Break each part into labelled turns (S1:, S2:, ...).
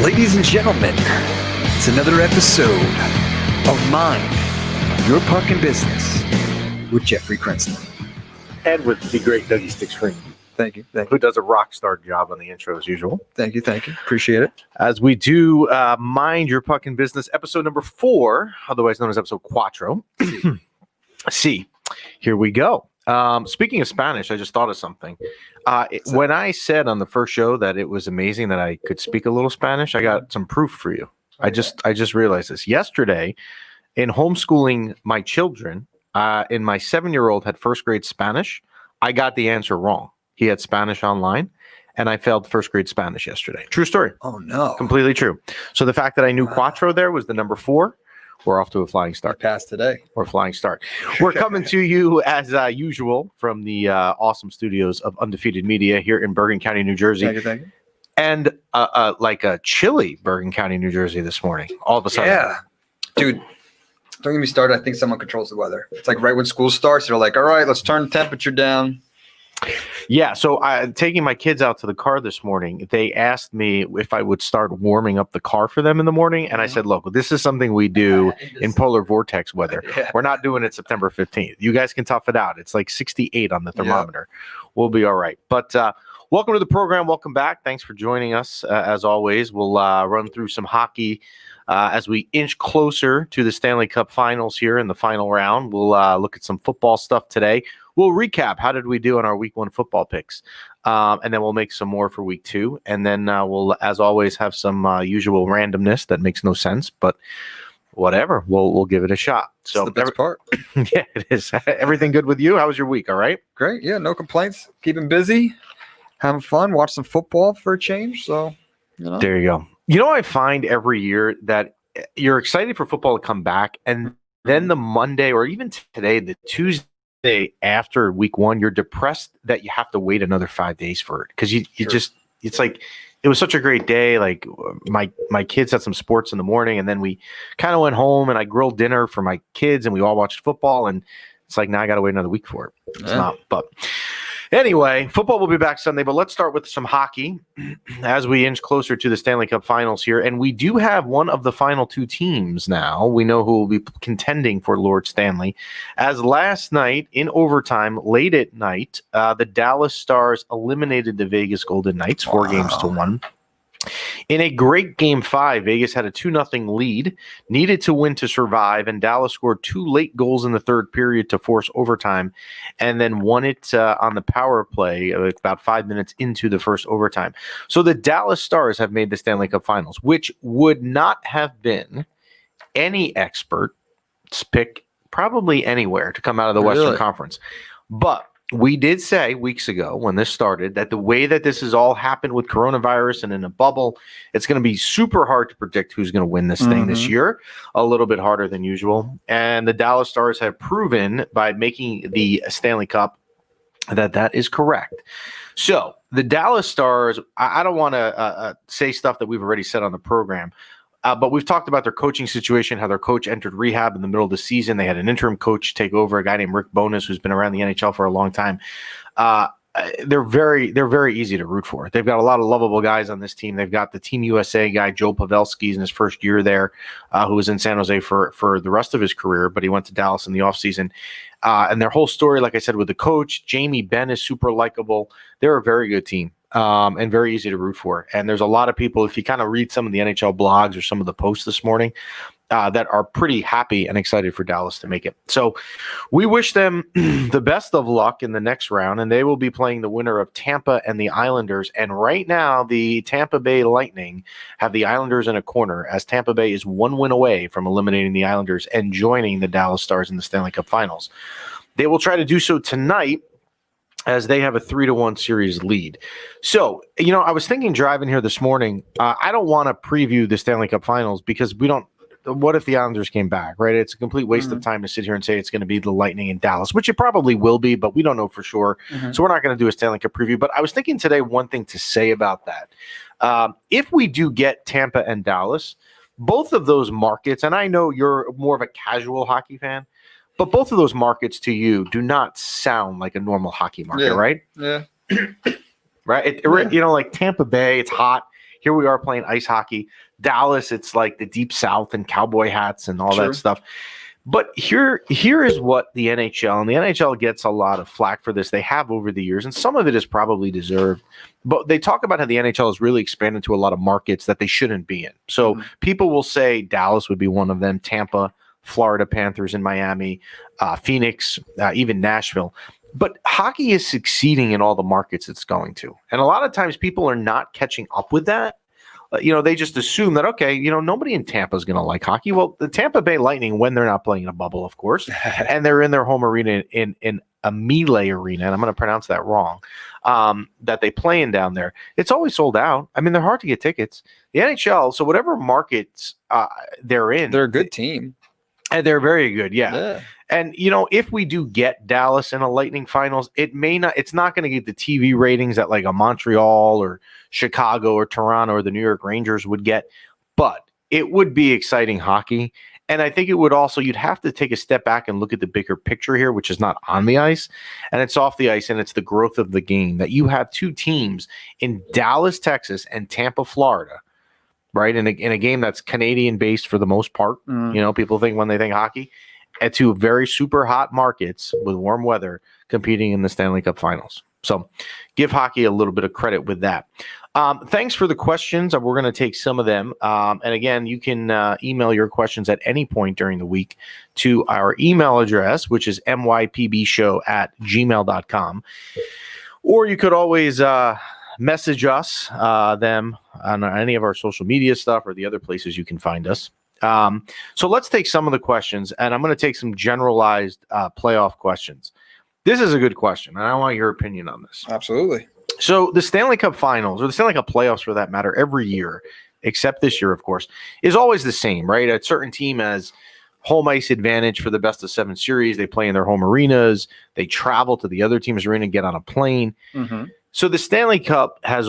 S1: Ladies and gentlemen, it's another episode of Mind Your Puckin' Business with Jeffrey Cranston.
S2: And with the great Dougie Sticks Freeman.
S1: Thank you.
S2: Who does a rock star job on the intro as usual.
S1: Thank you. Appreciate it.
S2: As we do Mind Your Puckin' Business, episode number 4, otherwise known as episode Cuatro. See, here we go. Speaking of Spanish, I just thought of something. When I said on the first show that it was amazing that I could speak a little Spanish, I got some proof for you. I just realized this. Yesterday, in homeschooling my children, and my 7-year-old had first grade Spanish, I got the answer wrong. He had Spanish online, and I failed first grade Spanish yesterday. True story.
S1: Oh, no.
S2: Completely true. So the fact that I knew Cuatro there was the number 4. We're off to a flying start.
S1: Passed today.
S2: Or flying start. We're coming to you as usual from the awesome studios of Undefeated Media here in Bergen County, New Jersey.
S1: Thank you.
S2: And like a chilly Bergen County, New Jersey this morning. All of a sudden.
S1: Yeah. Dude, don't get me started. I think someone controls the weather. It's like right when school starts, they're like, all right, let's turn the temperature down.
S2: Yeah, so taking my kids out to the car this morning, they asked me if I would start warming up the car for them in the morning. And I said, look, this is something we do in polar vortex weather.
S1: Yeah.
S2: We're not doing it September 15th. You guys can tough it out. It's like 68 on the thermometer. We'll be all right. But welcome to the program. Welcome back. Thanks for joining us. As always, we'll run through some hockey as we inch closer to the Stanley Cup Finals here in the final round. We'll look at some football stuff today. We'll recap how did we do on our week 1 football picks, and then we'll make some more for week 2, and then we'll, as always, have some usual randomness that makes no sense, but whatever, we'll give it a shot. So
S1: It's the best part.
S2: Yeah, it is. Everything good with you? How was your week? All right.
S1: Great. Yeah, no complaints. Keeping busy, having fun, watch some football for a change. So,
S2: There you go. You know, I find every year that you're excited for football to come back, and then the Monday or even today, the Tuesday after week 1, you're depressed that you have to wait another 5 days for it because you just, it's like it was such a great day. Like my kids had some sports in the morning, and then we kind of went home and I grilled dinner for my kids and we all watched football, and it's like now I got to wait another week for it. It's not, but anyway, football will be back Sunday, but let's start with some hockey as we inch closer to the Stanley Cup Finals here. And we do have one of the final 2 teams now. We know who will be contending for Lord Stanley. As last night in overtime, late at night, the Dallas Stars eliminated the Vegas Golden Knights 4-1. In a great Game 5, Vegas had a 2-0 lead, needed to win to survive, and Dallas scored 2 late goals in the third period to force overtime, and then won it on the power play about 5 minutes into the first overtime. So the Dallas Stars have made the Stanley Cup Finals, which would not have been any expert's pick probably anywhere to come out of the Western Conference. But we did say weeks ago when this started that the way that this has all happened with coronavirus and in a bubble, it's going to be super hard to predict who's going to win this thing this year, a little bit harder than usual. And the Dallas Stars have proven by making the Stanley Cup that is correct. So the Dallas Stars, I don't want to say stuff that we've already said on the program, but we've talked about their coaching situation, how their coach entered rehab in the middle of the season. They had an interim coach take over, a guy named Rick Bowness, who's been around the NHL for a long time. They're very easy to root for. They've got a lot of lovable guys on this team. They've got the Team USA guy, Joe Pavelski, in his first year there, who was in San Jose for the rest of his career, but he went to Dallas in the offseason. And their whole story, like I said, with the coach, Jamie Benn is super likable. They're a very good team. And very easy to root for. And there's a lot of people, if you kind of read some of the NHL blogs or some of the posts this morning, that are pretty happy and excited for Dallas to make it. So we wish them the best of luck in the next round, and they will be playing the winner of Tampa and the Islanders. And right now, the Tampa Bay Lightning have the Islanders in a corner, as Tampa Bay is 1 win away from eliminating the Islanders and joining the Dallas Stars in the Stanley Cup Finals. They will try to do so tonight, as they have a 3-1 series lead. So, I was thinking driving here this morning, I don't want to preview the Stanley Cup Finals because what if the Islanders came back, right? It's a complete waste of time to sit here and say it's going to be the Lightning in Dallas, which it probably will be, but we don't know for sure. So we're not going to do a Stanley Cup preview. But I was thinking today one thing to say about that. If we do get Tampa and Dallas, both of those markets, and I know you're more of a casual hockey fan, but both of those markets to you do not sound like a normal hockey market, right?
S1: Yeah.
S2: Right? Like Tampa Bay, it's hot. Here we are playing ice hockey. Dallas, it's like the deep South and cowboy hats and all
S3: True.
S2: that stuff. But here is what the NHL, and the NHL gets a lot of flack for this. They have over the years, and some of it is probably deserved. But they talk about how the NHL has really expanded to a lot of markets that they shouldn't be in. So people will say Dallas would be one of them, Tampa, Florida Panthers in Miami, Phoenix, even Nashville. But hockey is succeeding in all the markets it's going to. And a lot of times people are not catching up with that. They just assume that, okay, nobody in Tampa is going to like hockey. Well, the Tampa Bay Lightning, when they're not playing in a bubble, of course, and they're in their home arena in a Melee arena, and I'm going to pronounce that wrong, that they play in down there, it's always sold out. I mean, they're hard to get tickets. The NHL, so whatever markets they're in.
S3: They're a good team.
S2: And they're very good, yeah. And if we do get Dallas in a Lightning finals, it's not going to get the TV ratings that like a Montreal or Chicago or Toronto or the New York Rangers would get, but it would be exciting hockey. And I think it would also, you'd have to take a step back and look at the bigger picture here, which is not on the ice and it's off the ice, and it's the growth of the game, that you have two teams in Dallas, Texas and Tampa, Florida, right? In a game that's Canadian based for the most part. People think when they think hockey, at two very super hot markets with warm weather competing in the Stanley Cup Finals. So give hockey a little bit of credit with that. Thanks for the questions. We're going to take some of them. And again, you can email your questions at any point during the week to our email address, which is mypbshow@gmail.com. Or you could always message us them on any of our social media stuff or the other places you can find us. So let's take some of the questions, and I'm going to take some generalized playoff questions. This is a good question, and I want your opinion on this.
S3: Absolutely.
S2: So the Stanley Cup Finals, or the Stanley Cup playoffs for that matter, every year, except this year, of course, is always the same, right? A certain team has home ice advantage for the best of 7 series. They play in their home arenas. They travel to the other team's arena and get on a plane. So the Stanley Cup has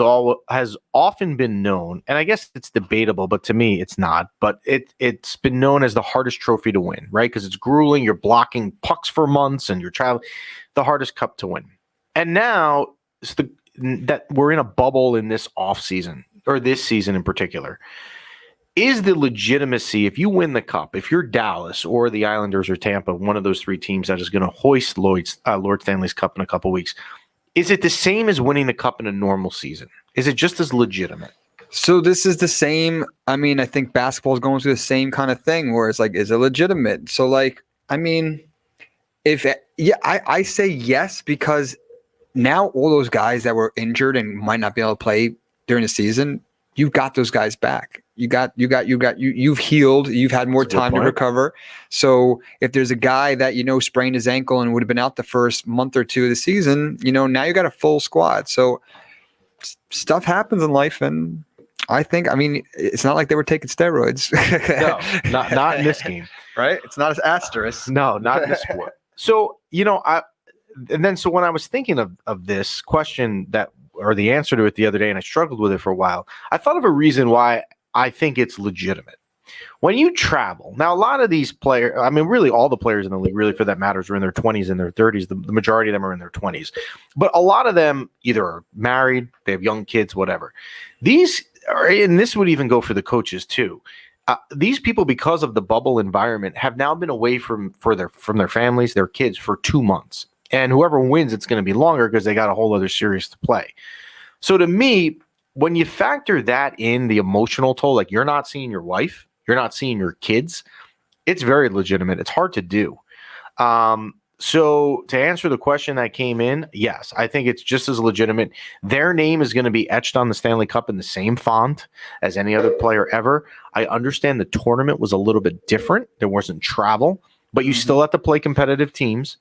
S2: often been known, and I guess it's debatable, but to me it's not, but it's been known as the hardest trophy to win, right? Because it's grueling. You're blocking pucks for months and you're traveling. The hardest cup to win. And now that we're in a bubble in this off season, or this season in particular, is the legitimacy, if you win the cup, if you're Dallas or the Islanders or Tampa, one of those 3 teams that is going to hoist Lord Stanley's Cup in a couple weeks, is it the same as winning the cup in a normal season? Is it just as legitimate?
S3: So this is the same. I mean, I think basketball is going through the same kind of thing where it's like, is it legitimate? So like, I mean, I say yes, because now all those guys that were injured and might not be able to play during the season, you've got those guys back. You've healed. You've had more time to recover. So if there's a guy that sprained his ankle and would have been out the first month or 2 of the season, now you got a full squad. So stuff happens in life, and I mean, it's not like they were taking steroids.
S2: No, not in this game,
S3: right? It's not as asterisk.
S2: No, not in this sport. So so when I was thinking of this question or the answer to it the other day, and I struggled with it for a while, I thought of a reason why I think it's legitimate. When you travel, now a lot of these players, I mean, really all the players in the league, really for that matters, are in their 20s and their 30s. The majority of them are in their 20s. But a lot of them either are married, they have young kids, whatever. And this would even go for the coaches too. These people, because of the bubble environment, have now been away from their families, their kids, for 2 months. And whoever wins, it's going to be longer because they got a whole other series to play. So to me, when you factor that in, the emotional toll, like you're not seeing your wife, you're not seeing your kids, it's very legitimate. It's hard to do. So to answer the question that came in, yes, I think it's just as legitimate. Their name is going to be etched on the Stanley Cup in the same font as any other player ever. I understand the tournament was a little bit different. There wasn't travel, but you still have to play competitive teams.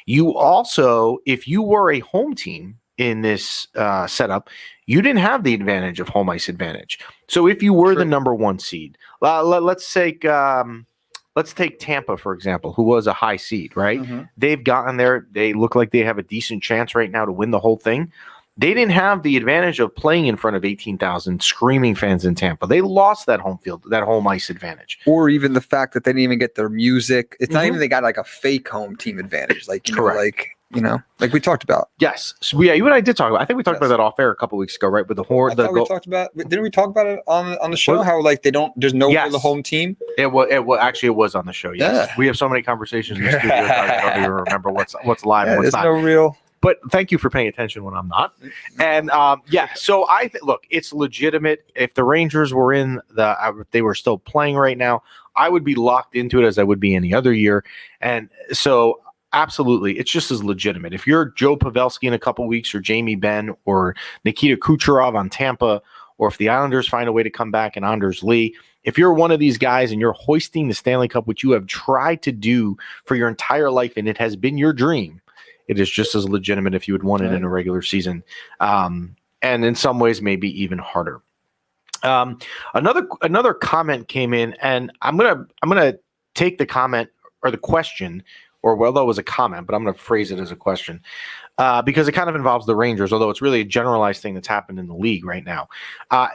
S2: You also, if you were a home team in this setup, you didn't have the advantage of home ice advantage. So if you were the number 1 seed, let's take Tampa, for example, who was a high seed, right? They've gotten there. They look like they have a decent chance right now to win the whole thing. They didn't have the advantage of playing in front of 18,000 screaming fans in Tampa. They lost that home field, that home ice advantage.
S3: Or even the fact that they didn't even get their music. It's not even they got like a fake home team advantage. Like,
S2: Correct.
S3: like we talked about.
S2: Yes. So you and I did talk about. I think we talked about that off air a couple weeks ago, right? With the
S3: I thought we talked about. Didn't we talk about it on the show?
S2: Was it?
S3: How like they don't. There's no
S2: Yes.
S3: real home team.
S2: It was on the show. Yes.
S3: Yeah.
S2: We have so many conversations in the studio. I don't even remember what's live and what's
S3: There's
S2: not.
S3: no real.
S2: But thank you for paying attention when I'm not. And so look, it's legitimate. If the Rangers were if they were still playing right now, I would be locked into it as I would be any other year. And so absolutely, it's just as legitimate. If you're Joe Pavelski in a couple weeks, or Jamie Benn, or Nikita Kucherov on Tampa, or if the Islanders find a way to come back and Anders Lee, if you're one of these guys and you're hoisting the Stanley Cup, which you have tried to do for your entire life and it has been your dream, it is just as legitimate if you had won it in a regular season, and in some ways maybe even harder. Another comment came in, and I'm gonna take the comment or the question, or well, that was a comment, but I'm gonna phrase it as a question because it kind of involves the Rangers, although it's really a generalized thing that's happened in the league right now.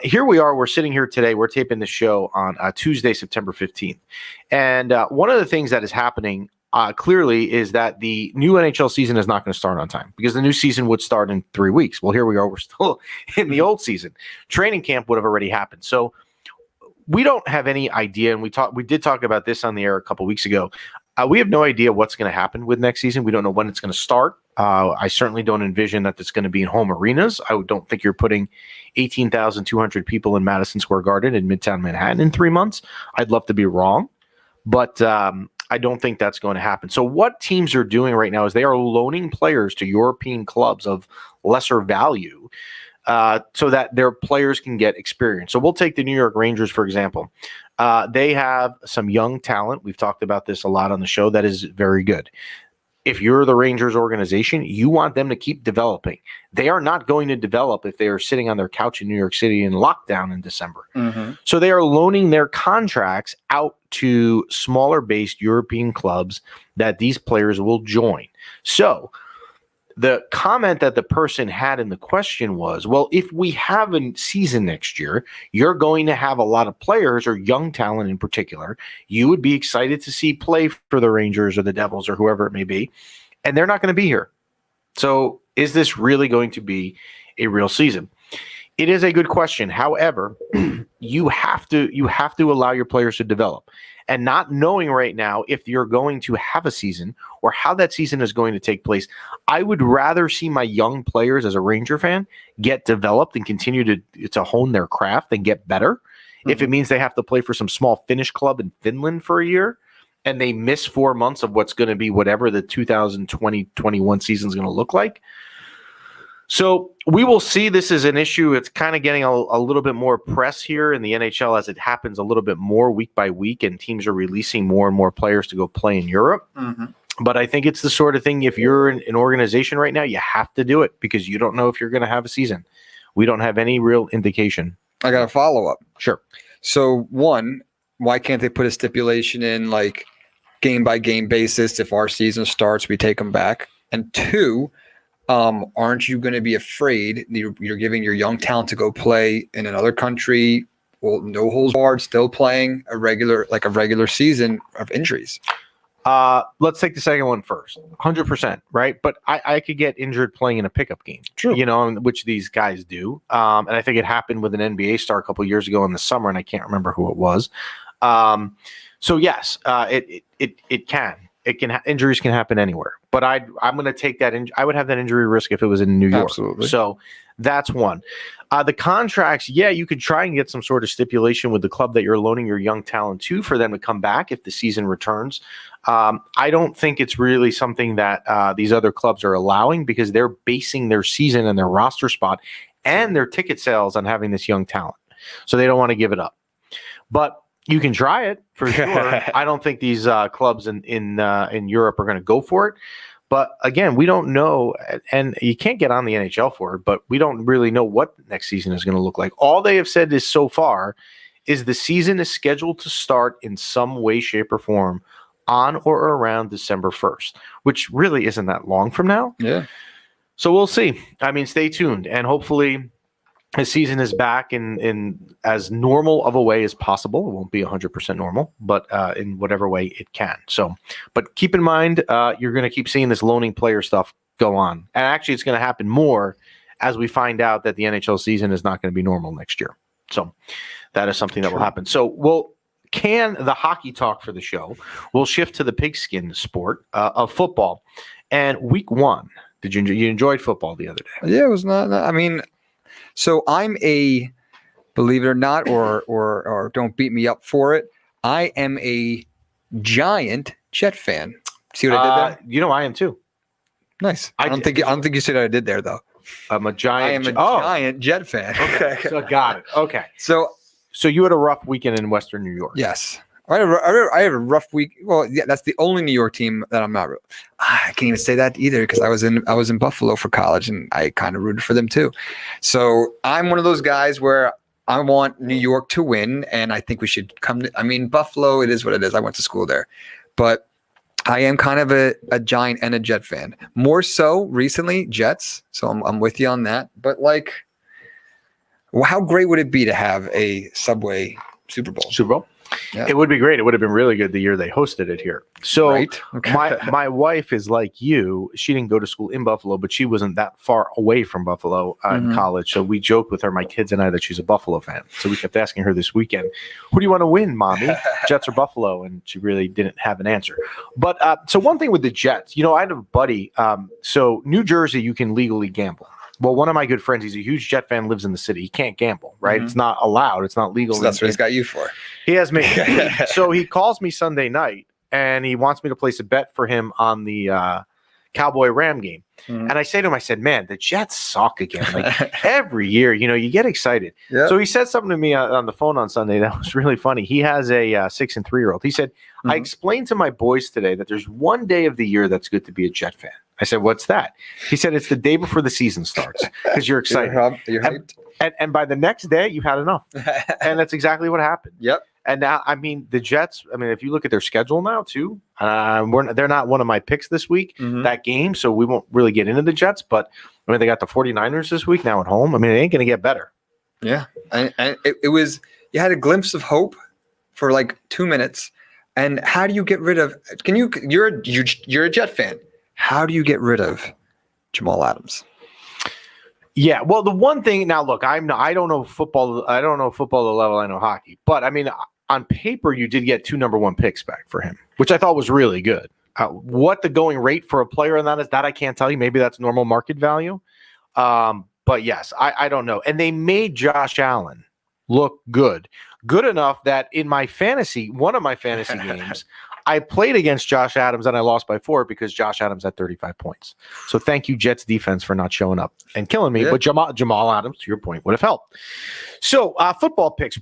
S2: Here we are. We're sitting here today. We're taping the show on Tuesday, September 15th, and one of the things that is happening. Clearly is that the new NHL season is not going to start on time because the new season would start in 3 weeks. Well, here we are. We're still in the old season. Training camp would have already happened. So we don't have any idea. And we did talk about this on the air a couple weeks ago. We have no idea what's going to happen with next season. We don't know when it's going to start. I certainly don't envision that it's going to be in home arenas. I don't think you're putting 18,200 people in Madison Square Garden in Midtown Manhattan in 3 months. I'd love to be wrong, but I don't think that's going to happen. So what teams are doing right now is they are loaning players to European clubs of lesser value so that their players can get experience. So we'll take the New York Rangers, for example. They have some young talent. We've talked about this a lot on the show. That is very good. If you're the Rangers organization, you want them to keep developing. They are not going to develop if they are sitting on their couch in New York City in lockdown in December. Mm-hmm. So they are loaning their contracts out to smaller-based European clubs that these players will join. So the comment that the person had in the question was, well, if we have a season next year, you're going to have a lot of players or young talent in particular. You would be excited to see play for the Rangers or the Devils or whoever it may be, and they're not going to be here. So is this really going to be a real season? It is a good question. However, you have to allow your players to develop. And not knowing right now if you're going to have a season or how that season is going to take place, I would rather see my young players as a Ranger fan get developed and continue to hone their craft and get better. Mm-hmm. If it means they have to play for some small Finnish club in Finland for a year and they miss 4 months of what's going to be whatever the 2020-21 season is going to look like. So we will see. This is an issue. It's kind of getting a little bit more press here in the NHL as it happens a little bit more week by week, and teams are releasing more and more players to go play in Europe. Mm-hmm. But I think it's the sort of thing, if you're an organization right now, you have to do it because you don't know if you're going to have a season. We don't have any real indication.
S3: I got a follow-up.
S2: Sure.
S3: So one, why can't they put a stipulation in like game-by-game basis? If our season starts, we take them back. And two, aren't you going to be afraid you're giving your young talent to go play in another country? Well, no holds barred, still playing a regular season of injuries.
S2: Let's take the second one first. 100%, right? But I could get injured playing in a pickup game. True. Which these guys do. And I think it happened with an NBA star a couple of years ago in the summer, and I can't remember who it was. So yes, it can. Injuries can happen anywhere, but I'm going to take that. I would have that injury risk if it was in New York.
S3: Absolutely.
S2: So that's one. The contracts, you could try and get some sort of stipulation with the club that you're loaning your young talent to for them to come back if the season returns. I don't think it's really something that these other clubs are allowing because they're basing their season and their roster spot and their ticket sales on having this young talent. So they don't want to give it up. But you can try it for sure. I don't think these clubs in Europe are going to go for it. But again, we don't know, and you can't get on the NHL for it, but we don't really know what next season is going to look like. All they have said is so far is the season is scheduled to start in some way, shape, or form on or around December 1st, which really isn't that long from now.
S3: Yeah. So
S2: we'll see. I mean, stay tuned, and hopefully the season is back in as normal of a way as possible. It won't be 100% normal, but in whatever way it can. So, but keep in mind, you're going to keep seeing this loaning player stuff go on. And actually, it's going to happen more as we find out that the NHL season is not going to be normal next year. So that is something that will happen. So we'll can the hockey talk for the show. We'll shift to the pigskin sport of football. And week 1, did you enjoyed football the other day?
S3: Yeah, it was not. I mean, so I'm a, believe it or not, or don't beat me up for it, I am a giant Jet fan. See what I did there?
S2: You know, I am too.
S3: Nice. I don't think you said what I did there though.
S2: I'm a giant.
S3: I am a giant Jet fan.
S2: Okay, so got it. Okay,
S3: So
S2: you had a rough weekend in Western New York.
S3: yes, I have a rough week. Well, yeah, that's the only New York team that I'm not. I can't even say that either because I was in Buffalo for college and I kind of rooted for them too. So I'm one of those guys where I want New York to win, and I think we should come. I mean, Buffalo, it is what it is. I went to school there, but I am kind of a Giant and a Jet fan. More so recently, Jets. So I'm with you on that. But like, how great would it be to have a Subway Super Bowl?
S2: Super Bowl.
S3: Yeah.
S2: It would be great. It would have been really good the year they hosted it here. So
S3: Right? Okay.
S2: my wife is like you. She didn't go to school in Buffalo, but she wasn't that far away from Buffalo in
S3: Mhm.
S2: college. So we joked with her, my kids and I, that she's a Buffalo fan. So we kept asking her this weekend, "Who do you want to win, Mommy? Jets or Buffalo?" And she really didn't have an answer. But so one thing with the Jets, I had a buddy. So New Jersey, you can legally gamble. Well, one of my good friends, he's a huge Jet fan, lives in the city. He can't gamble, right?
S3: Mhm.
S2: It's not allowed. It's not legal.
S3: So that's what he's got you for.
S2: He has me. So he calls me Sunday night and he wants me to place a bet for him on the Cowboy Ram game.
S3: Mhm.
S2: And I say to him, I said, "Man, the Jets suck again. Like every year, you get excited."
S3: Yeah.
S2: So he said something to me on the phone on Sunday that was really funny. He has a 6 and 3-year-old. He said, "I
S3: Mhm.
S2: explained to my boys today that there's one day of the year that's good to be a Jet fan." I said, "What's that?" He said, "It's the day before the season starts because you're excited.
S3: You're hyped.
S2: And by the next day, you've had enough." And that's exactly what happened.
S3: Yep.
S2: And now, the Jets, if you look at their schedule now, too, they're not one of my picks this week,
S3: Mhm.
S2: that game. So we won't really get into the Jets. But, they got the 49ers this week now at home. It ain't going to get better.
S3: Yeah. And it was, you had a glimpse of hope for like 2 minutes. And how do you get rid of, you're a Jet fan. How do you get rid of Jamal Adams?
S2: Yeah. Well, the one thing now, look, I don't know football. I don't know football the level I know hockey. But, on paper, you did get 2 number 1 picks back for him, which I thought was really good. What the going rate for a player on that is, that I can't tell you. Maybe that's normal market value. But yes, I don't know. And they made Josh Allen look good enough that in one of my fantasy games, I played against Josh Adams and I lost by 4 because Josh Adams had 35 points. So thank you, Jets defense, for not showing up and killing me.
S3: Yeah.
S2: But Jamal Adams, to your point, would have helped. So football picks.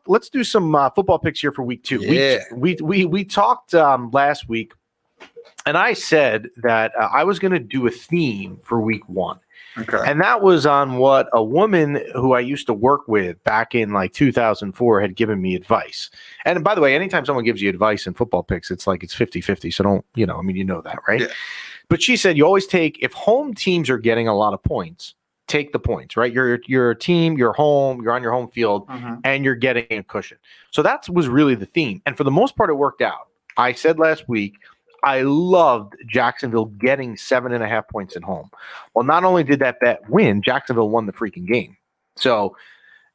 S2: Let's do some football picks here for week 2.
S3: Yeah.
S2: We talked last week, and I said that I was going to do a theme for week 1.
S3: Okay.
S2: And that was on what a woman who I used to work with back in like 2004 had given me advice. And by the way, anytime someone gives you advice in football picks, it's like it's 50-50. So don't, you know that, right?
S3: Yeah.
S2: But she said you always take, if home teams are getting a lot of points, take the points, right? You're a team, you're home, you're on your home field, and you're getting a cushion. So that was really the theme. And for the most part, it worked out. I said last week, I loved Jacksonville getting 7.5 points at home. Well, not only did that bet win, Jacksonville won the freaking game. So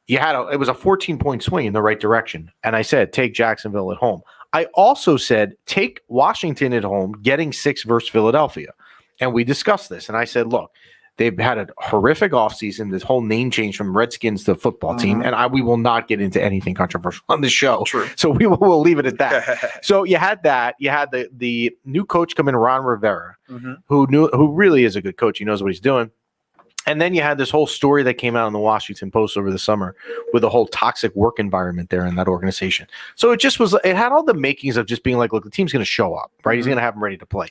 S2: it was a 14-point swing in the right direction. And I said, take Jacksonville at home. I also said, take Washington at home, getting 6 versus Philadelphia. And we discussed this. And I said, look, they've had a horrific offseason, this whole name change from Redskins to football team. And we will not get into anything controversial on the show.
S3: True.
S2: So we'll leave it at that. So you had that. You had the new coach come in, Ron Rivera, who really is a good coach. He knows what he's doing. And then you had this whole story that came out in the Washington Post over the summer with the whole toxic work environment there in that organization. So it had all the makings of just being like, look, the team's going to show up, right? He's going to have them ready to play.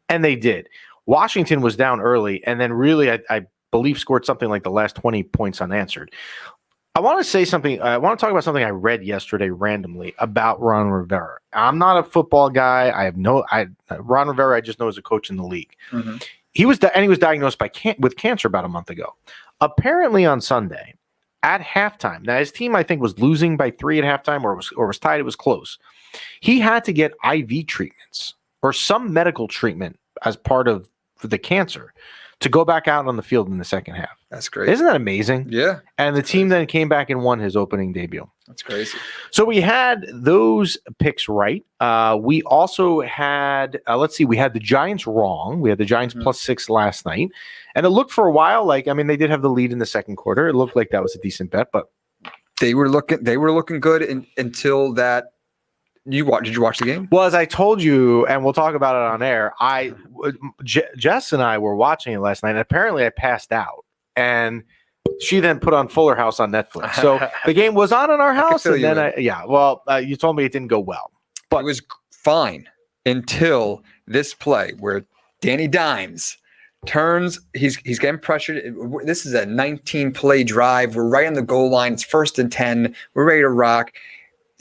S2: And they did. Washington was down early and then really, I believe, scored something like the last 20 points unanswered. I want to say something. I want to talk about something I read yesterday randomly about Ron Rivera. I'm not a football guy. Ron Rivera, I just know as a coach in the league. He was diagnosed with cancer about a month ago. Apparently on Sunday at halftime. Now his team, I think, was losing by 3 at halftime, or was tied. It was close. He had to get IV treatments or some medical treatment as part of for the cancer to go back out on the field in the second half.
S3: That's great.
S2: Isn't that amazing?
S3: Yeah,
S2: And the team then came back and won his opening debut.
S3: that's crazy.
S2: So we had those picks right. We also had, we had the Giants wrong. We had the Giants +6 last night. And it looked for a while like, they did have the lead in the second quarter. It looked like that was a decent bet, but
S3: They were looking good until that. Did you watch the game?
S2: well, as I told you, and we'll talk about it on air, Jess and I were watching it last night, and apparently I passed out. And she then put on Fuller House on Netflix. So the game was on in our house, and then you told me it didn't go well.
S3: But it was fine until this play where Danny Dimes turns. He's getting pressured. This is a 19-play drive. We're right on the goal line. It's 1st and 10. We're ready to rock.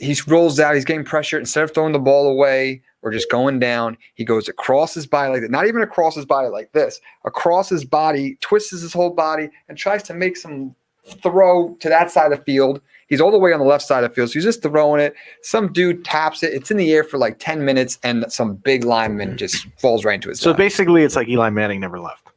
S3: He rolls out. He's getting pressured. Instead of throwing the ball away or just going down, he goes across his body like that. Not even across his body like this. Across his body, twists his whole body, and tries to make some throw to that side of the field. He's all the way on the left side of the field, so he's just throwing it. Some dude taps it. It's in the air for like 10 minutes, and some big lineman just falls right into his
S2: So
S3: lap.
S2: basically, it's like Eli Manning never left.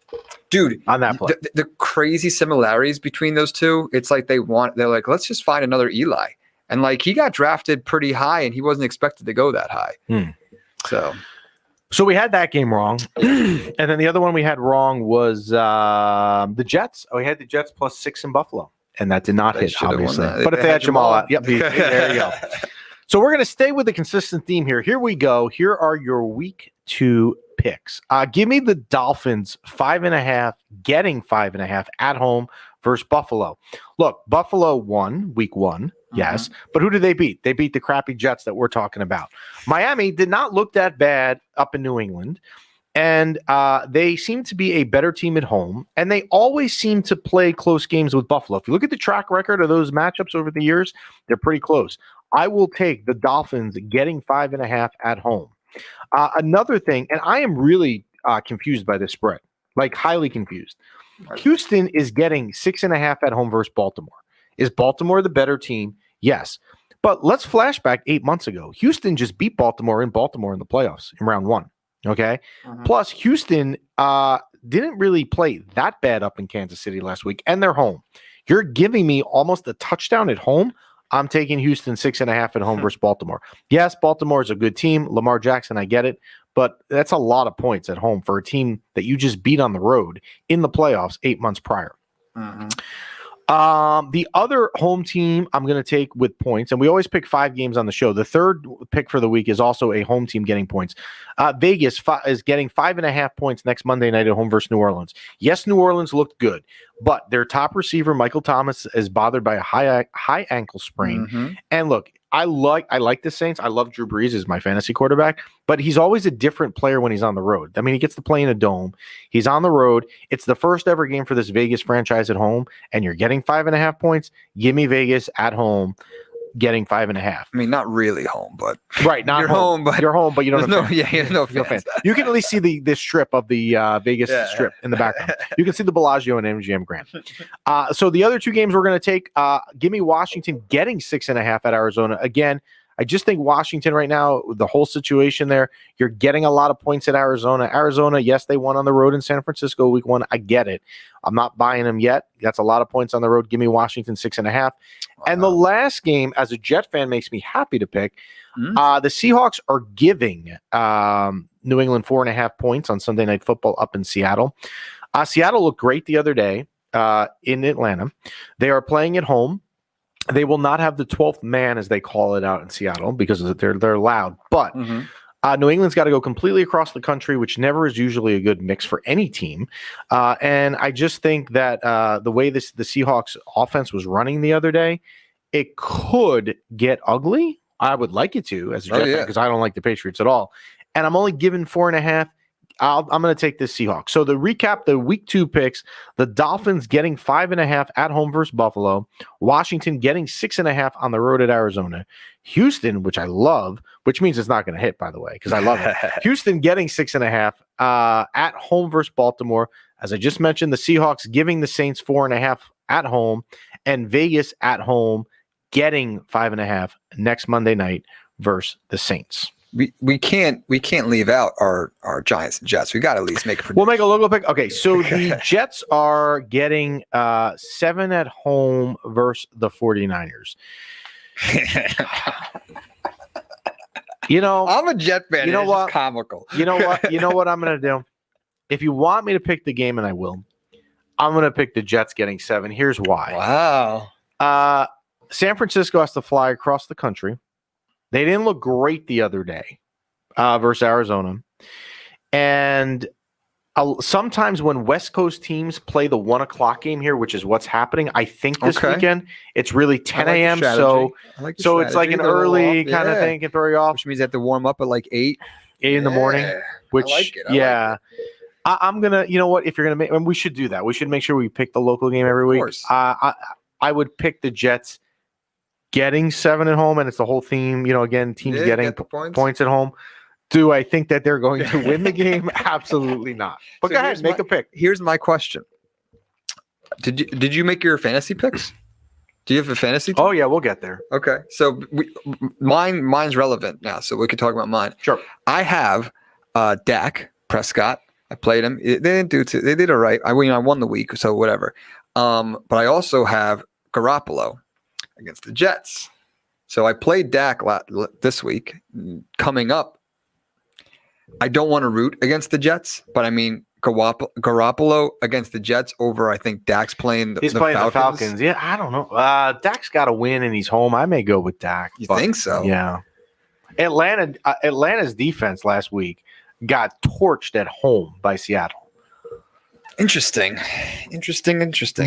S3: Dude,
S2: on that play.
S3: The crazy similarities between those two, it's like they're like, let's just find another Eli. And like he got drafted pretty high, and he wasn't expected to go that high.
S2: So we had that game wrong. And then the other one we had wrong was the Jets. We had the Jets +6 in Buffalo. And that did not hit, obviously. But if they had Jamal out, there you go. So we're going to stay with the consistent theme here. Here we go. Here are your week 2 picks. Give me the Dolphins 5.5, getting 5.5 at home versus Buffalo. Look, Buffalo won week 1. Yes. But who did they beat? They beat the crappy Jets that we're talking about. Miami did not look that bad up in New England. And they seem to be a better team at home. And they always seem to play close games with Buffalo. If you look at the track record of those matchups over the years, they're pretty close. I will take the Dolphins getting 5.5 at home. Another thing, and I am really confused by this spread, like highly confused. Houston is getting 6.5 at home versus Baltimore. Is Baltimore the better team? Yes. But let's flash back 8 months ago. Houston just beat Baltimore in the playoffs in round 1. Okay. Plus, Houston didn't really play that bad up in Kansas City last week, and they're home. You're giving me almost a touchdown at home. I'm taking Houston 6.5 at home versus Baltimore. Yes, Baltimore is a good team. Lamar Jackson, I get it. But that's a lot of points at home for a team that you just beat on the road in the playoffs 8 months prior. The other home team I'm going to take with points, and we always pick 5 games on the show. The third pick for the week is also a home team getting points. Vegas is getting 5.5 points next Monday night at home versus New Orleans. Yes, New Orleans looked good, but their top receiver, Michael Thomas, is bothered by a high ankle sprain. And look, I like the Saints. I love Drew Brees as my fantasy quarterback, but he's always a different player when he's on the road. I mean, he gets to play in a dome. He's on the road. It's the first ever game for this Vegas franchise at home, and you're getting 5.5 points. Give me Vegas at home, getting 5.5.
S3: I mean, not really home, but
S2: right, not
S3: you're
S2: home, but you're home, but you don't have
S3: fans. No fans.
S2: You can at least see the strip of the Vegas strip in the background. You can see the Bellagio and MGM Grand. So the other 2 games we're going to take, give me Washington getting 6.5 at Arizona. Again, I just think Washington right now, the whole situation there, you're getting a lot of points at Arizona. Arizona, yes, they won on the road in San Francisco week 1. I get it. I'm not buying them yet. That's a lot of points on the road. Give me Washington 6.5. Wow. And the last game, as a Jet fan, makes me happy to pick. The Seahawks are giving New England 4.5 points on Sunday Night Football up in Seattle. Seattle looked great the other day in Atlanta. They are playing at home. They will not have the 12th man, as they call it out in Seattle, because they're loud. But New England's got to go completely across the country, which never is usually a good mix for any team. And I just think that the way the Seahawks offense was running the other day, it could get ugly. I would like it to, as a Jet fan, because I don't like the Patriots at all. And I'm only given 4.5. I'm going to take this Seahawks. So to recap the week 2 picks, the Dolphins getting 5.5 at home versus Buffalo, Washington getting 6.5 on the road at Arizona, Houston, which I love, which means it's not going to hit, by the way, because I love it. Houston getting 6.5 at home versus Baltimore. As I just mentioned, the Seahawks giving the Saints 4.5 at home, and Vegas at home getting 5.5 next Monday night versus the Saints.
S3: we can't leave out our Giants and Jets. We got to at least make a prediction.
S2: We'll make a local pick. Okay, so the Jets are getting 7 at home versus the 49ers.
S3: I'm a Jet fan.
S2: You know
S3: it's
S2: what?
S3: just comical.
S2: You know what? You know what I'm going to do? If you want me to pick the game, and I will, I'm going to pick the Jets getting 7. Here's why.
S3: Wow.
S2: San Francisco has to fly across the country. They didn't look great the other day versus Arizona. And sometimes when West Coast teams play the 1 o'clock game here, which is what's happening, I think this weekend, it's really 10 a.m. So it's like an early kind of thing, can throw you off.
S3: Which means they have to warm up at like 8
S2: in the morning. Which,
S3: I like it.
S2: I'm going to, you know what, if you're going to make, and we should do that. We should make sure we pick the local game every week.
S3: Course.
S2: I would pick the Jets getting 7 at home, and it's the whole theme, again, teams getting points at home. Do I think that they're going to win the game? Absolutely not. But
S3: So
S2: go ahead, make a pick.
S3: Here's my question. Did you make your fantasy picks? Do you have a fantasy team?
S2: Oh yeah, we'll get there.
S3: Okay. So mine's relevant now, so we can talk about mine.
S2: Sure.
S3: I have Dak Prescott. I played him. They did all right. I won the week, so whatever. But I also have Garoppolo against the Jets. So I played Dak this week. Coming up, I don't want to root against the Jets, but I mean Garoppolo against the Jets over. I think Dak's playing
S2: He's playing the Falcons. Yeah, I don't know. Dak's got to win, and he's home. I may go with Dak.
S3: You think so?
S2: Yeah. Atlanta's defense last week got torched at home by Seattle.
S3: Interesting.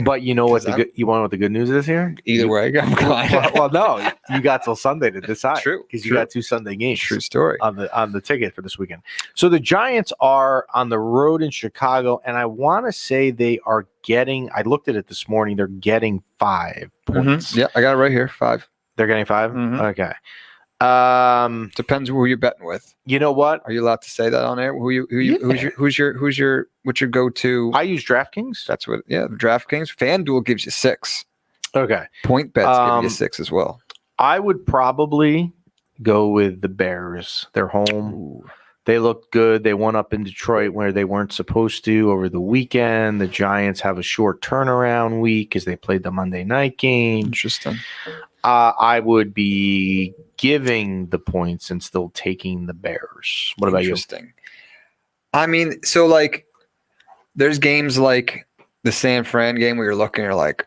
S2: But you know what you want to know what the good news is here?
S3: Either way, I'm fine.
S2: well, no, you got till Sunday to decide.
S3: True,
S2: because you got 2 Sunday games.
S3: True story.
S2: On the ticket for this weekend. So the Giants are on the road in Chicago, and I want to say they are getting. I looked at it this morning. They're getting 5 points.
S3: Mm-hmm. Yeah, I got it right here. 5.
S2: They're getting 5.
S3: Mhm.
S2: Okay.
S3: Depends who you're betting with.
S2: You know what?
S3: Are you allowed to say that on air? Who's your what's your go-to?
S2: I use DraftKings.
S3: That's what. Yeah, DraftKings. FanDuel gives you 6.
S2: Okay.
S3: Point bets give you 6 as well.
S2: I would probably go with the Bears. They're home.
S3: Ooh.
S2: They look good. They won up in Detroit where they weren't supposed to over the weekend. The Giants have a short turnaround week because they played the Monday night game.
S3: Interesting.
S2: I would be giving the points and still taking the Bears. What about you?
S3: Interesting. I mean, so like, there's games like the San Fran game where you're looking, you're like,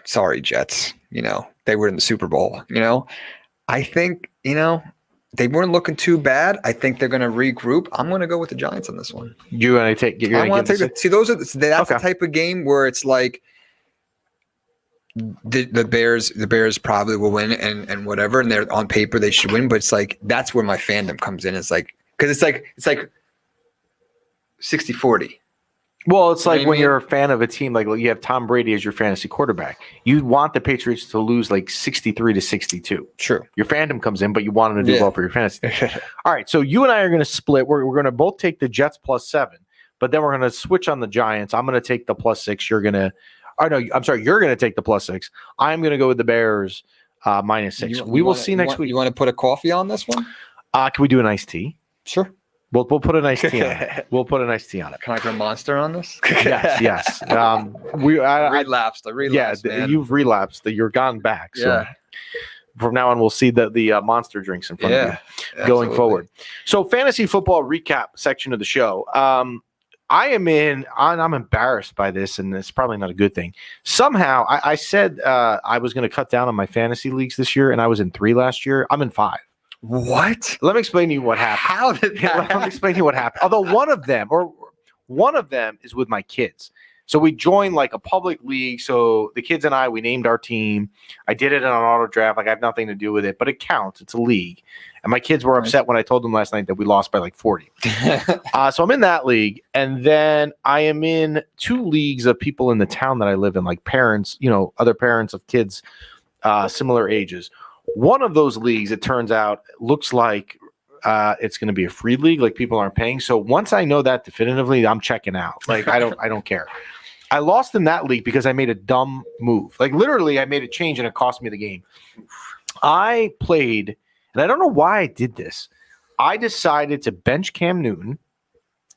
S3: sorry, Jets. They were in the Super Bowl. I think they weren't looking too bad. I think they're going to regroup. I'm going to go with the Giants on this one.
S2: You're going to take.
S3: I want to take. See, that's the type of game where it's like. The Bears probably will win and whatever, and they're on paper they should win, but it's like that's where my fandom comes in. It's like because it's like 60-40.
S2: Well, it's like when you're a fan of a team, like you have Tom Brady as your fantasy quarterback. You want the Patriots to lose like 63-62.
S3: True.
S2: Your fandom comes in, but you want them to do well for your fantasy. All right, so you and I are going to split. We're going to both take the Jets +7, but then we're going to switch on the Giants. I'm going to take the +6. You're going to. Oh, no, I'm sorry. You're going to take the +6. I'm going to go with the Bears -6. We will see next week.
S3: You want to put a coffee on this one?
S2: Can we do an iced tea?
S3: Sure.
S2: We'll put an iced tea on it. We'll put an iced tea on it.
S3: Can I put a Monster on this?
S2: Yes.
S3: I relapsed.
S2: Yeah,
S3: man.
S2: you've relapsed. You're gone back. So
S3: Yeah.
S2: from now on, we'll see the Monster drinks in front of you going forward. So fantasy football recap section of the show. I'm embarrassed by this, and it's probably not a good thing. Somehow, I said I was going to cut down on my fantasy leagues this year, and I was in 3 last year. I'm in 5.
S3: What?
S2: Let me explain to you what happened.
S3: How did that
S2: Let me explain to you what happened. Although one of them is with my kids. So we joined like a public league. So the kids and I, we named our team. I did it on auto draft. Like I have nothing to do with it, but it counts. It's a league. And my kids were upset when I told them last night that we lost by like 40. So I'm in that league. And then I am in 2 leagues of people in the town that I live in, like parents, other parents of kids similar ages. One of those leagues, it turns out, looks like it's going to be a free league, like people aren't paying. So once I know that definitively, I'm checking out. Like I don't care. I lost in that league because I made a dumb move. Like literally, I made a change and it cost me the game. I played, and I don't know why I did this. I decided to bench Cam Newton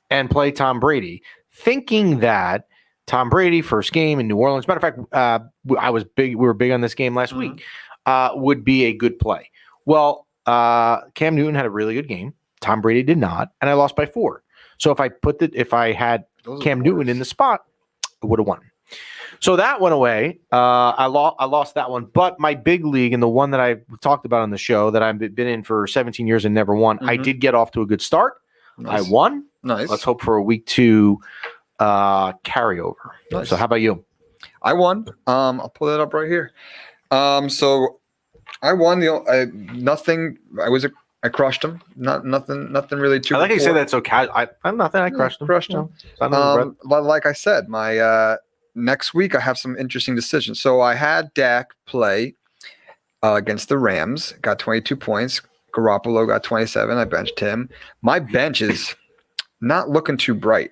S2: and play Tom Brady, thinking that Tom Brady, first game in New Orleans. Matter of fact, we were big on this game last week, would be a good play. Well, Cam Newton had a really good game. Tom Brady did not, and I lost by 4. So if I had Cam Newton in the spot, I would have won. So that went away. I lost that one. But my big league and the one that I talked about on the show that I've been in for 17 years and never won, I did get off to a good start.
S3: Nice.
S2: I won.
S3: Nice.
S2: Let's hope for a week 2 carryover.
S3: Nice.
S2: So how about you?
S3: I won. I'll pull that up right here. So I won. Nothing. I crushed him. Nothing really too.
S2: I like you said that so casual. I'm nothing. I crushed him.
S3: Crushed him. But like I said, my next week I have some interesting decisions. So I had Dak play against the Rams. Got 22 points. Garoppolo got 27. I benched him. My bench is not looking too bright.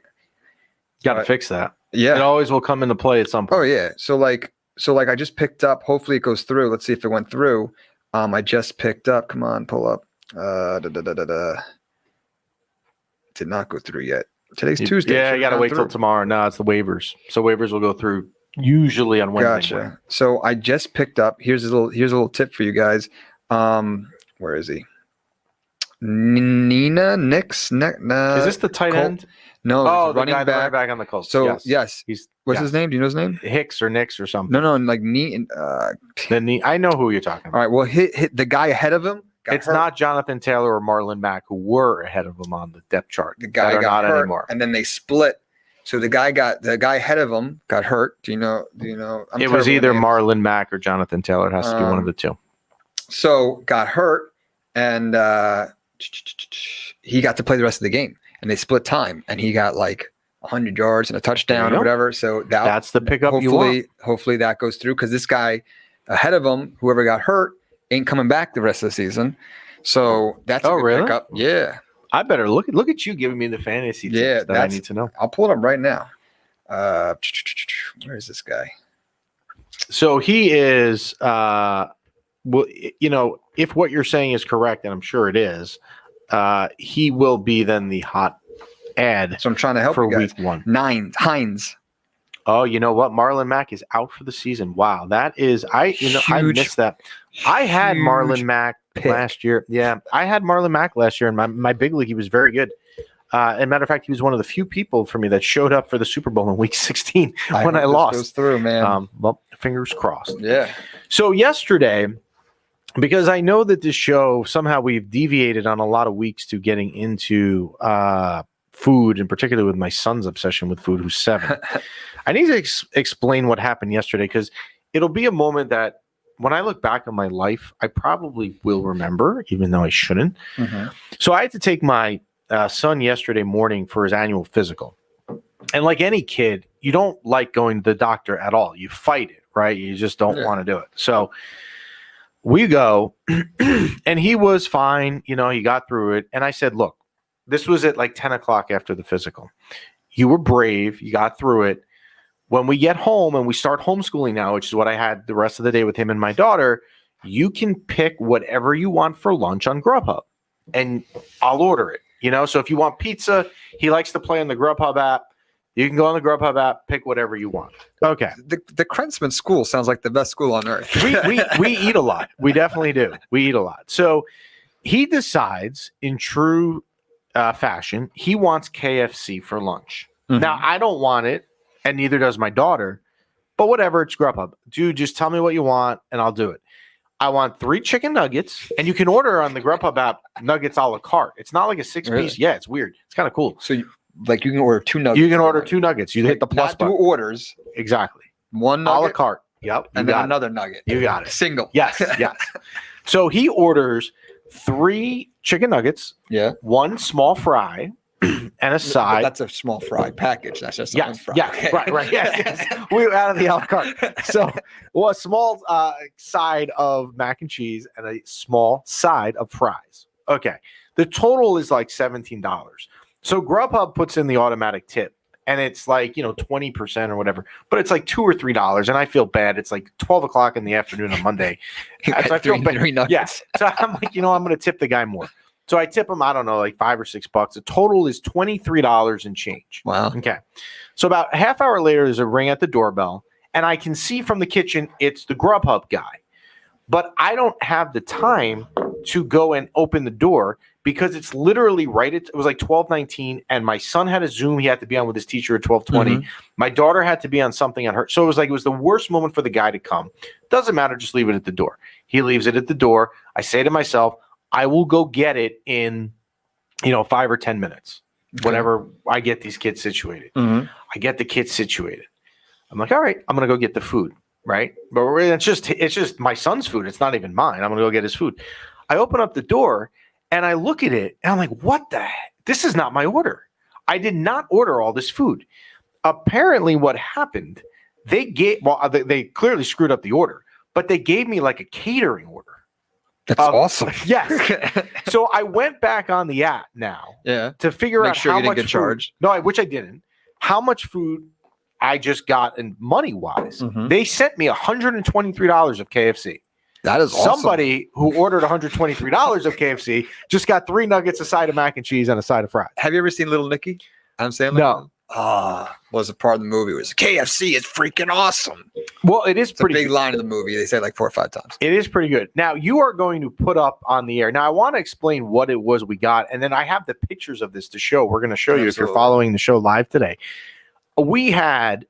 S2: Got to fix that.
S3: Yeah.
S2: It always will come into play at some point.
S3: Oh yeah. So like I just picked up. Hopefully it goes through. Let's see if it went through. I just picked up. Come on, pull up. Did not go through yet. Today's Tuesday.
S2: Yeah, you got to wait till tomorrow. No, it's the waivers. So waivers will go through usually on Wednesday.
S3: Gotcha.
S2: Morning.
S3: So I just picked up. Here's a little tip for you guys. Where is he? Nina Nix.
S2: Is this the tight end?
S3: No.
S2: Oh, the
S3: running
S2: guy, the running
S3: back.
S2: back on the Colts.
S3: So yes. What's
S2: yes.
S3: his name? Do you know his name?
S2: Hicks or Nix or something.
S3: No, like
S2: I know who you're talking about.
S3: All right. Well, hit the guy ahead of him.
S2: It's hurt. Not Jonathan Taylor or Marlon Mack who were ahead of him on the depth chart.
S3: The guy
S2: got
S3: not hurt,
S2: anymore.
S3: And then they split. So the guy ahead of him got hurt. Do you know?
S2: It was either Marlon Mack or Jonathan Taylor. It has to be one of the two.
S3: So got hurt, and he got to play the rest of the game. And they split time, and he got like 100 yards and a touchdown or whatever. So
S2: that's the pickup you want.
S3: Hopefully that goes through because this guy ahead of him, whoever got hurt, ain't coming back the rest of the season. So that's a good pickup. Yeah.
S2: I better look at you giving me the fantasy tips that I need to know.
S3: I'll pull it up right now. Where is this guy?
S2: So he is if what you're saying is correct, and I'm sure it is, he will be then the hot ad.
S3: So I'm trying to help
S2: for
S3: you guys.
S2: week 1.
S3: Hines.
S2: Oh, you know what? Marlon Mack is out for the season. Wow, that is I missed that. I had Marlon Mack last year. Yeah, I had Marlon Mack last year in my big league. He was very good. As a matter of fact, he was one of the few people for me that showed up for the Super Bowl in Week 16 when I lost.
S3: Goes through, man.
S2: Well, fingers crossed.
S3: Yeah.
S2: So yesterday, because I know that this show somehow we've deviated on a lot of weeks to getting into food, in particular with my son's obsession with food, who's 7. I need to explain what happened yesterday because it'll be a moment that when I look back on my life, I probably will remember, even though I shouldn't. Mm-hmm. So I had to take my son yesterday morning for his annual physical. And like any kid, you don't like going to the doctor at all. You fight it, right? You just don't want to do it. So we go, and he was fine. He got through it. And I said, look, this was at like 10 o'clock after the physical. You were brave. You got through it. When we get home and we start homeschooling now, which is what I had the rest of the day with him and my daughter, you can pick whatever you want for lunch on Grubhub, and I'll order it. So if you want pizza, he likes to play on the Grubhub app. You can go on the Grubhub app, pick whatever you want. Okay.
S3: The Krentzman school sounds like the best school on earth.
S2: we eat a lot. We definitely do. We eat a lot. So he decides in true fashion, he wants KFC for lunch. Mm-hmm. Now, I don't want it, and neither does my daughter, but whatever, it's Grubhub. Dude, just tell me what you want, and I'll do it. I want 3 chicken nuggets, and you can order on the Grubhub app nuggets a la carte. It's not like a 6-piece. Really? Yeah, it's weird. It's kind of cool.
S3: So you can order 2 nuggets.
S2: You can order 2 nuggets. You hit the plus button.
S3: 2 orders.
S2: Exactly.
S3: 1 nugget.
S2: A la carte. Yep.
S3: And then another nugget.
S2: You got it.
S3: Single.
S2: Yes. So he orders 3 chicken nuggets.
S3: Yeah.
S2: 1 small fry. And a side.
S3: That's a small fry package. That's just
S2: one
S3: fry.
S2: Yeah, okay. right. Yes. We were out of the a la carte. So, a small side of mac and cheese and a small side of fries. Okay. The total is like $17. So Grubhub puts in the automatic tip, and it's like 20% or whatever, but it's like $2 or $3, and I feel bad. It's like 12 o'clock in the afternoon on Monday. So I feel bad.
S3: Yes.
S2: So I'm like, I'm going to tip the guy more. So I tip them, I don't know, like $5 or $6. The total is $23 and change.
S3: Wow.
S2: Okay. So about a half hour later, there's a ring at the doorbell, and I can see from the kitchen it's the Grubhub guy. But I don't have the time to go and open the door because it's literally right. It was like 12:19, and my son had a Zoom he had to be on with his teacher at 12:20.
S3: Mhm.
S2: My daughter had to be on something on her. So it was the worst moment for the guy to come. Doesn't matter, just leave it at the door. He leaves it at the door. I say to myself, I will go get it in, 5 or 10 minutes, whenever I get these kids situated.
S3: Mhm.
S2: I get the kids situated. I'm like, all right, I'm gonna go get the food, right? But it's just my son's food. It's not even mine. I'm gonna go get his food. I open up the door and I look at it and I'm like, what the heck? This is not my order. I did not order all this food. Apparently, what happened? They clearly screwed up the order, but they gave me like a catering order.
S3: That's awesome.
S2: Yes. So I went back on the app now
S3: Yeah.
S2: to figure
S3: Make
S2: out
S3: sure
S2: how
S3: you didn't
S2: much
S3: get
S2: food-
S3: charged.
S2: No, which I didn't. How much food I just got in money wise.
S3: Mhm.
S2: They sent me $123 of KFC.
S3: That is awesome.
S2: Somebody who ordered $123 of KFC just got 3 nuggets, a side of mac and cheese, and a side of fries.
S3: Have you ever seen Little Nicky? I'm saying
S2: No.
S3: was a part of the movie. It was KFC is freaking awesome.
S2: Well, it is
S3: It's a
S2: pretty
S3: big
S2: good.
S3: line in the movie. They say it like 4 or 5 times.
S2: It is pretty good. Now, you are going to put up on the air. Now, I want to explain what it was we got, and then I have the pictures of this to show. We're going to show you if you're
S3: Absolutely.
S2: following the show live today. We had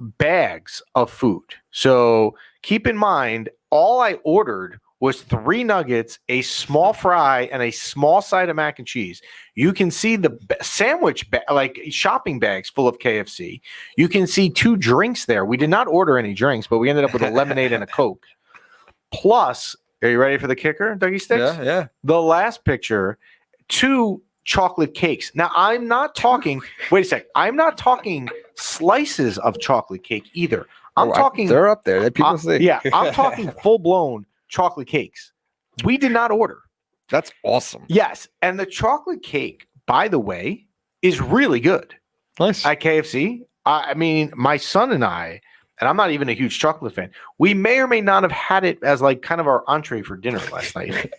S2: bags of food. So keep in mind, all I ordered was 3 nuggets, a small fry, and a small side of mac and cheese. You can see the sandwich, like shopping bags full of KFC. You can see 2 drinks there. We did not order any drinks, but we ended up with a lemonade and a Coke. Plus, are you ready for the kicker, Dougie Sticks?
S3: Yeah, yeah.
S2: The last picture, 2 chocolate cakes. Now, I'm not talking, wait a sec, I'm not talking slices of chocolate cake either. I'm talking,
S3: They're up there. That people see.
S2: yeah, I'm talking full blown chocolate cakes. We did not order.
S3: That's awesome.
S2: Yes. And the chocolate cake, by the way, is really good
S3: Nice.
S2: at KFC. I mean, my son and I, and I'm not even a huge chocolate fan, we may or may not have had it as like kind of our entree for dinner last night.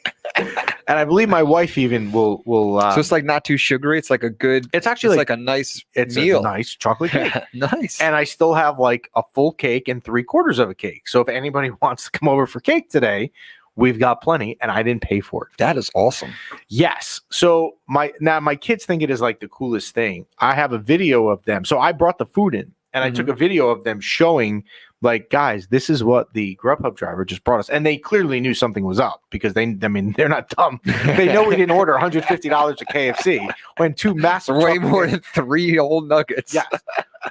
S2: And I believe my wife even will
S3: So it's like not too sugary. It's like a good.
S2: it's actually
S3: It's
S2: like
S3: like a nice
S2: it's
S3: meal.
S2: a nice chocolate cake.
S3: Nice.
S2: And I still have like a full cake and 3/4 of a cake. So if anybody wants to come over for cake today, we've got plenty, and I didn't pay for it.
S3: That is awesome.
S2: Yes. So my kids think it is like the coolest thing. I have a video of them. So I brought the food in and I took a video of them showing, like, guys, this is what the Grubhub driver just brought us. And they clearly knew something was up because they're not dumb. They know we didn't order $150 of KFC when 2 massive
S3: Way
S2: chocolate
S3: more
S2: cakes-
S3: than 3 old nuggets.
S2: Yes.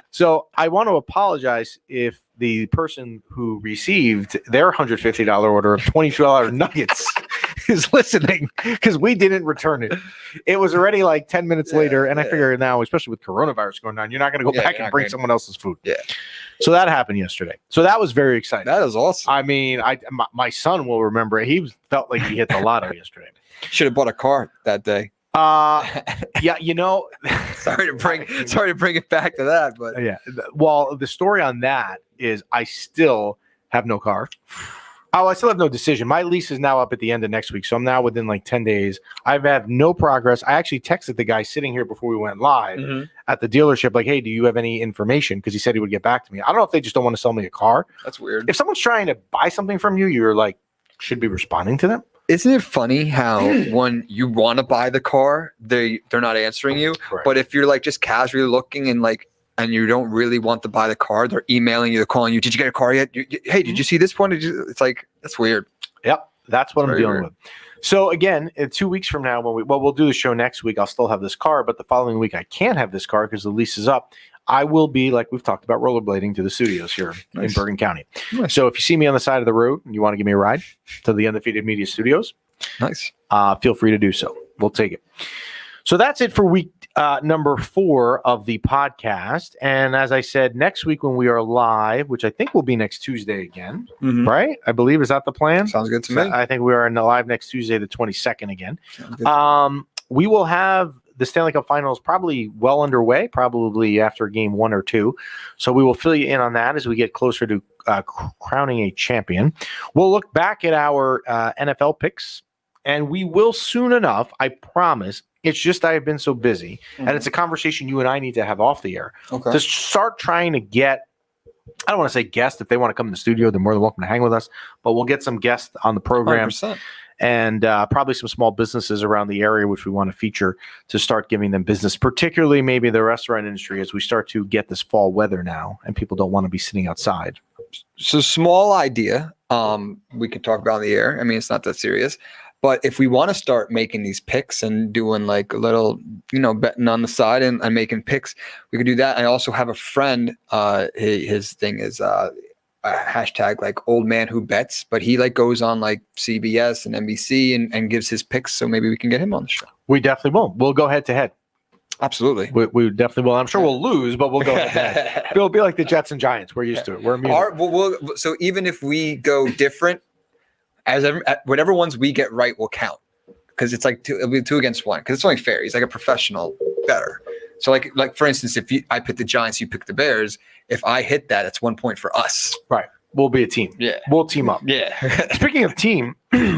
S2: So I want to apologize if the person who received their $150 order of $22 nuggets is listening, because we didn't return it. It was already like 10 minutes later, and I figure now, especially with coronavirus going on, you're not going to go
S3: Yeah,
S2: back
S3: you're
S2: and
S3: not
S2: bring
S3: gonna-
S2: someone else's food.
S3: Yeah.
S2: So that happened yesterday. So that was very exciting.
S3: That is awesome.
S2: I mean, my son will remember it. Felt like he hit the lotto yesterday.
S3: Should have bought a car that day.
S2: Yeah,
S3: sorry to bring it back to that, but
S2: Yeah. Well, the story on that is I still have no car. Oh, I still have no decision. My lease is now up at the end of next week, so I'm now within like 10 days. I've had no progress. I actually texted the guy sitting here before we went live at the dealership, like, hey, do you have any information? Because he said he would get back to me. I don't know if they just don't want to sell me a car.
S3: that's weird.
S2: If someone's trying to buy something from you, you're like, should be responding to them.
S3: Isn't it funny how when you want to buy the car, they're not answering you,
S2: Correct.
S3: but if you're like just casually looking and you don't really want to buy the car, they're emailing you, they're calling you. Did you get a car yet? Hey, did you see this one? It's like, that's weird.
S2: Yep, that's what I'm
S3: Very
S2: dealing
S3: weird.
S2: with. So again, in 2 weeks from now, we'll do the show next week. I'll still have this car, but the following week I can't have this car because the lease is up. I will be, like we've talked about, rollerblading to the studios here in
S3: Nice.
S2: Bergen County.
S3: Nice.
S2: So if you see me on the side of the road and you want to give me a ride to the Undefeated Media Studios,
S3: Nice.
S2: feel free to do so. We'll take it. So that's it for week number 4 of the podcast. And as I said, next week when we are live, which I think will be next Tuesday again, right? I believe, is that the plan?
S3: Sounds good to me.
S2: I think we are live next Tuesday, the 22nd again.
S3: Sounds good.
S2: We will have the Stanley Cup Finals probably well underway, probably after game 1 or 2. So we will fill you in on that as we get closer to crowning a champion. We'll look back at our NFL picks and we will soon enough. I promise. It's just I have been so busy, and it's a conversation you and I need to have off the air
S3: Okay.
S2: to start trying to get. I don't want to say guests. If they want to come in the studio, they're more than welcome to hang with us. But we'll get some guests on the program
S3: 100%.
S2: and probably some small businesses around the area, which we want to feature to start giving them business, particularly maybe the restaurant industry as we start to get this fall weather now and people don't want to be sitting outside.
S3: So small idea. We could talk about in the air. I mean, it's not that serious. But if we want to start making these picks and doing like a little, betting on the side and making picks, we could do that. I also have a friend. His thing is hashtag like old man who bets, but he like goes on like CBS and NBC and gives his picks. So maybe we can get him on the show.
S2: We definitely will. We'll go head to head.
S3: Absolutely.
S2: We definitely will. I'm sure we'll lose, but we'll go head to head. It'll be like the Jets and Giants. We're used to it. We're immune.
S3: So even if we go different, whatever ones we get right will count, because it's like it'll be 2 against 1, because it's only fair. He's like a professional bettor. So like for instance, if I pick the Giants, you pick the Bears. If I hit that, it's 1 point for us.
S2: Right. We'll be a team.
S3: Yeah.
S2: We'll team up.
S3: Yeah.
S2: Speaking of team,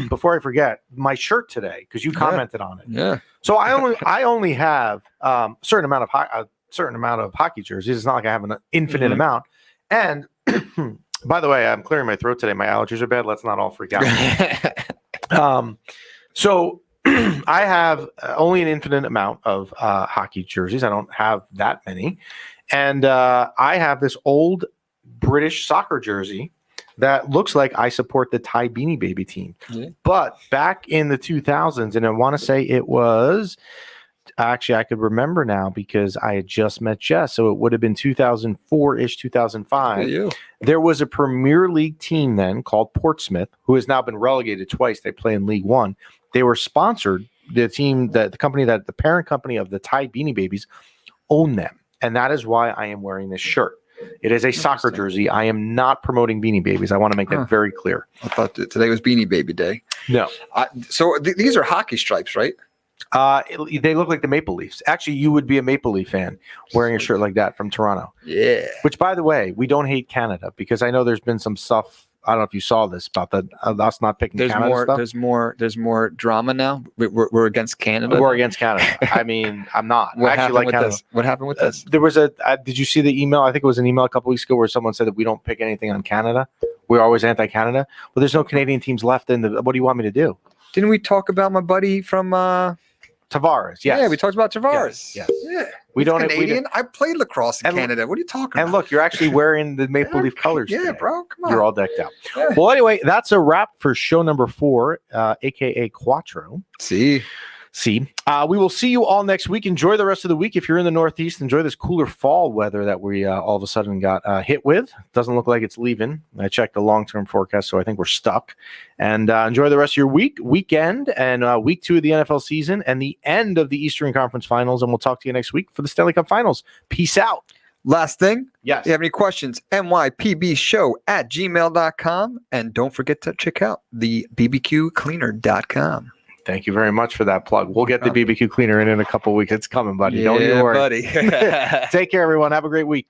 S2: before I forget, my shirt today, because you commented on it.
S3: Yeah.
S2: So I only have a certain amount of hockey jerseys. It's not like I have an infinite amount. And by the way, I'm clearing my throat today. My allergies are bad. Let's not all freak out. So I have only an infinite amount of hockey jerseys. I don't have that many. And I have this old British soccer jersey that looks like I support the Thai Beanie Baby team.
S3: Yeah.
S2: But back in the 2000s, and I want to say it was, actually I could remember now because I had just met Jess. So it would have been 2004-ish, 2005.
S3: You.
S2: There was a Premier League team then called Portsmouth, who has now been relegated twice. They play in League One. They were sponsored. The team, the company that the parent company of the Thai Beanie Babies owned them. And that is why I am wearing this shirt. It is a soccer jersey. I am not promoting Beanie Babies. I want to make that very clear.
S3: I thought that today was Beanie Baby Day.
S2: No.
S3: So these are hockey stripes, right?
S2: They look like the Maple Leafs. Actually, you would be a Maple Leaf fan wearing a shirt like that from Toronto.
S3: Yeah.
S2: Which, by the way, we don't hate Canada because I know there's been some stuff. I don't know if you saw this about the us not picking Canada stuff.
S3: There's more drama now. We're against Canada.
S2: We're against Canada. I mean, I'm not. I actually like Canada.
S3: What happened with this?
S2: There was did you see the email? I think it was an email a couple weeks ago where someone said that we don't pick anything on Canada. We're always anti-Canada. Well, there's no Canadian teams left in the. What do you want me to do?
S3: Didn't we talk about my buddy from
S2: Tavares? Yes.
S3: Yeah, we talked about Tavares.
S2: Yes.
S3: Yeah.
S2: We don't.
S3: Canadian. I played lacrosse in
S2: And-
S3: Canada. What are you talking
S2: And
S3: about?
S2: look, you're actually wearing the Maple Leaf colors.
S3: Yeah,
S2: today.
S3: bro. Come on.
S2: You're all decked out.
S3: Yeah.
S2: Well, anyway, that's a wrap for show number 4, aka Quattro.
S3: See.
S2: We will see you all next week. Enjoy the rest of the week. If you're in the Northeast, enjoy this cooler fall weather that we all of a sudden got hit with. Doesn't look like it's leaving. I checked the long-term forecast, so I think we're stuck. And enjoy the rest of your weekend, and week 2 of the NFL season, and the end of the Eastern Conference Finals. And we'll talk to you next week for the Stanley Cup Finals. Peace out.
S3: Last thing.
S2: Yes.
S3: If you have any questions, nypbshow@gmail.com. And don't forget to check out the bbqcleaner.com.
S2: Thank you very much for that plug. We'll get the BBQ cleaner in a couple weeks. It's coming, buddy. Don't you worry.
S3: buddy.
S2: Take care, everyone. Have a great week.